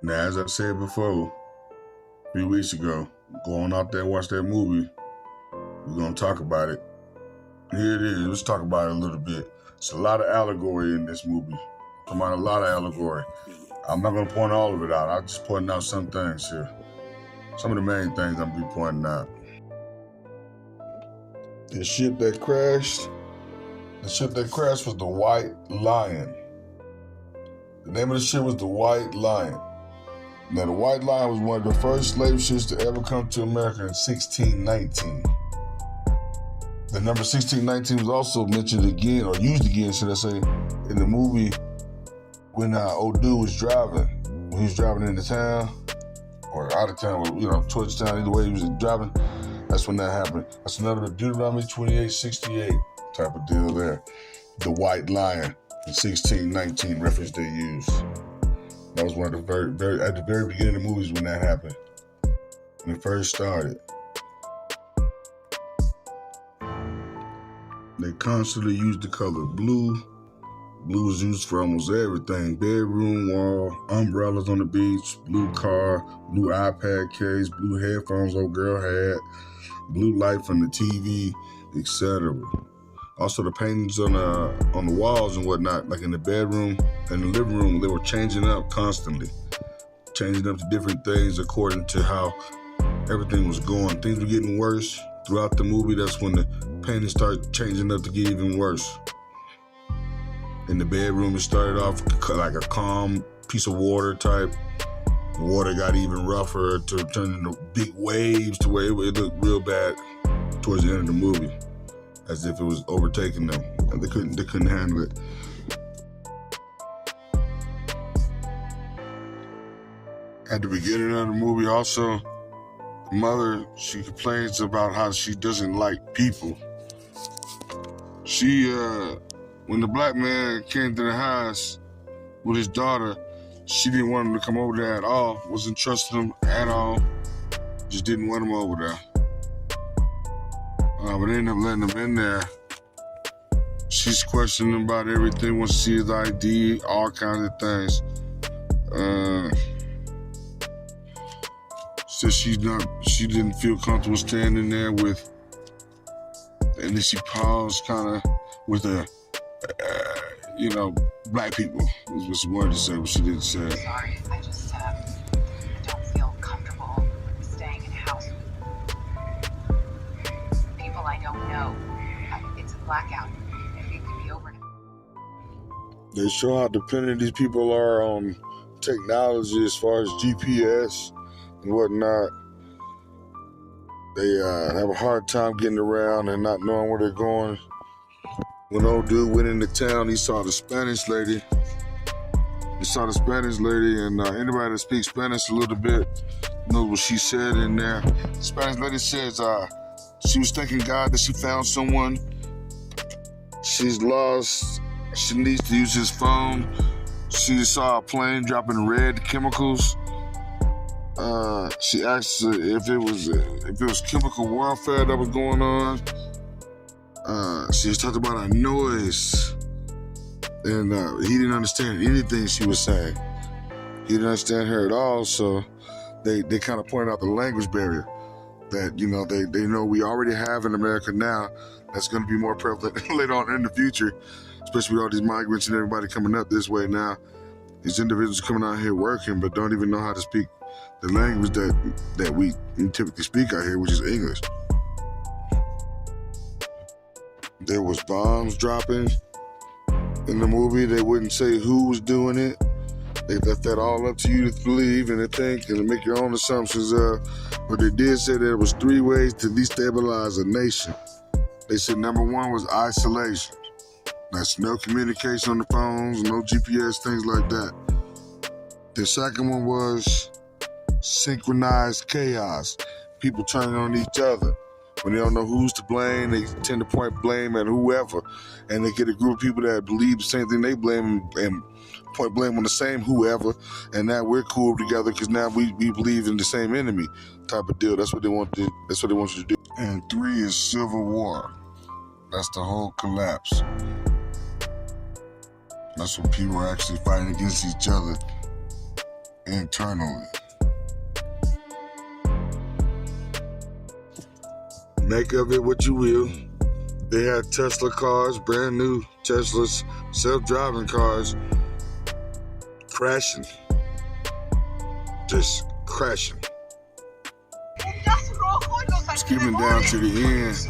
Now, as I said before, a few weeks ago, going out there and watch that movie, we're going to talk about it. Here it is. Let's talk about it a little bit. It's a lot of allegory in this movie. Talking about a lot of allegory. I'm not going to point all of it out. I'm just pointing out some things here. Some of the main things I'm going to be pointing out. The ship that crashed was the White Lion. The name of the ship was the White Lion. Now, the White Lion was one of the first slave ships to ever come to America in 1619. The number 1619 was also mentioned again, or used again, should I say, in the movie when old dude was driving. When he was driving into town, or out of town, or, towards town, either way he was driving, that's when that happened. That's another Deuteronomy 28:68 type of deal there. The White Lion in 1619 reference they used. That was one of the at the very beginning of the movies when that happened. When it first started. They constantly used the color blue. Blue is used for almost everything. Bedroom wall, umbrellas on the beach, blue car, blue iPad case, blue headphones old girl had, blue light from the TV, etc. Also, the paintings on the walls and whatnot, like in the bedroom and the living room, they were changing up constantly. Changing up to different things according to how everything was going. Things were getting worse throughout the movie. That's when the paintings started changing up to get even worse. In the bedroom, it started off like a calm piece of water type. The water got even rougher to turn into big waves to where it looked real bad towards the end of the movie, as if it was overtaking them, and they couldn't handle it. At the beginning of the movie, also, the mother, she complains about how she doesn't like people. When the black man came to the house with his daughter, she didn't want him to come over there at all, wasn't trusting him at all, just didn't want him over there. But they ended up letting him in there. She's questioning him about everything, wants to see his ID, all kinds of things. Said she didn't feel comfortable standing there with, and then she paused kind of with black people was the word to say, but she didn't say it. Sorry, I just don't feel comfortable staying in a house with people I don't know. It's a blackout. It could be over now. They show how dependent these people are on technology as far as GPS and whatnot. They have a hard time getting around and not knowing where they're going. When old dude went into town, he saw the Spanish lady. And anybody that speaks Spanish a little bit knows what she said in there. The Spanish lady says she was thanking God that she found someone. She's lost. She needs to use his phone. She saw a plane dropping red chemicals. She asked if it was chemical warfare that was going on. She was talking about a noise, and he didn't understand anything she was saying. He didn't understand her at all, so they kind of pointed out the language barrier that, they know we already have in America now. That's going to be more prevalent later on in the future, especially with all these migrants and everybody coming up this way now. These individuals coming out here working, but don't even know how to speak the language that we typically speak out here, which is English. There was bombs dropping in the movie. They wouldn't say who was doing it. They left that all up to you to believe and to think and to make your own assumptions of. But they did say there was 3 ways to destabilize a nation. They said number 1 was isolation. That's no communication on the phones, no GPS, things like that. The second one was synchronized chaos. People turning on each other. When they don't know who's to blame, they tend to point blame at whoever. And they get a group of people that believe the same thing they blame and point blame on the same whoever. And now we're cool together because now we believe in the same enemy type of deal. That's what they want you to do. And 3 is civil war. That's the whole collapse. That's when people are actually fighting against each other internally. Make of it what you will. They had Tesla cars, brand new Teslas, self-driving cars, crashing. Just crashing. Skipping down to the end,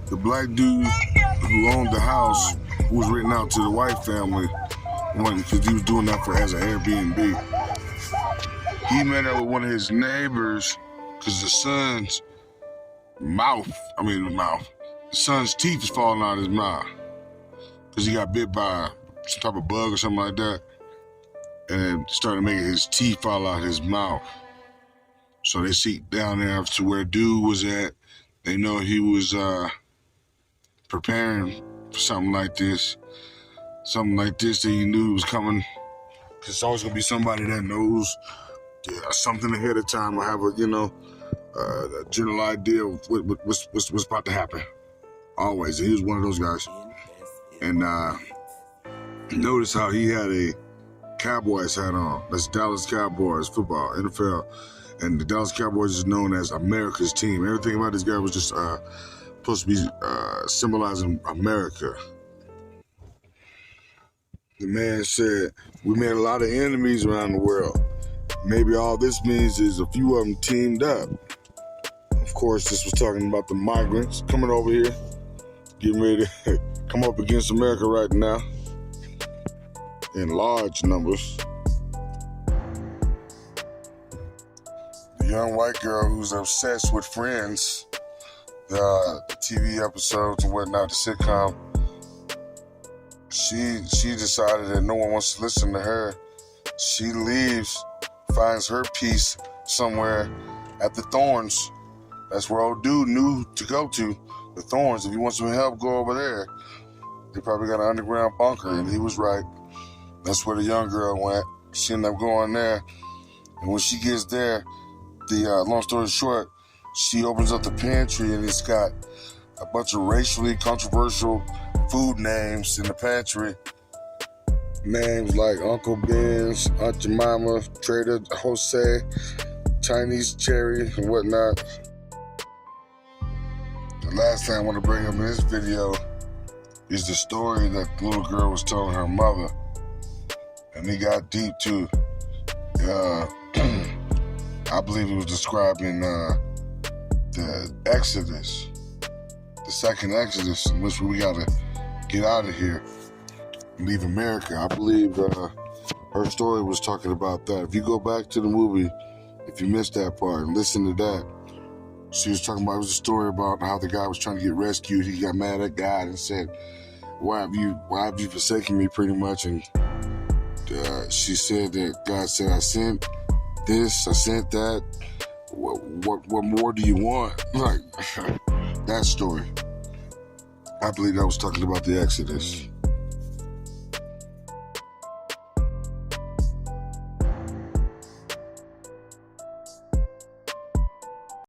the black dude who owned the house, who was renting out to the white family, because he was doing that as an Airbnb. He met up with one of his neighbors because the son's teeth is falling out of his mouth because he got bit by some type of bug or something like that, and it started making his teeth fall out of his mouth. So they seek down there to where dude was at. They know he was preparing for something like this that he knew was coming. Cause it's always gonna be somebody that knows something ahead of time or have a general idea of what's about to happen. Always, and he was one of those guys. And notice how he had a Cowboys hat on. That's Dallas Cowboys football, NFL. And the Dallas Cowboys is known as America's team. Everything about this guy was just supposed to be symbolizing America. The man said, we made a lot of enemies around the world. Maybe all this means is a few of them teamed up. Of course, this was talking about the migrants coming over here, getting ready to come up against America right now in large numbers. The young white girl who's obsessed with Friends, the TV episodes and whatnot, the sitcom, she decided that no one wants to listen to her. She leaves, finds her peace somewhere at the Thorns. That's where old dude knew to go to, the Thorns. If you want some help, go over there. They probably got an underground bunker, and he was right. That's where the young girl went. She ended up going there. And when she gets there, long story short, she opens up the pantry, and it's got a bunch of racially controversial food names in the pantry. Names like Uncle Ben's, Aunt Jemima, Trader Jose, Chinese Cherry, and whatnot. The last thing I want to bring up in this video is the story that the little girl was telling her mother. And it got deep too. I believe it was describing the Exodus, the second Exodus, in which we got to get out of here and leave America. I believe her story was talking about that. If you go back to the movie, if you missed that part and listen to that, she was talking about, it was a story about how the guy was trying to get rescued. He got mad at God and said, why have you forsaken me, pretty much? And she said that God said, I sent this, I sent that. What more do you want? Like, that story. I believe that was talking about the Exodus.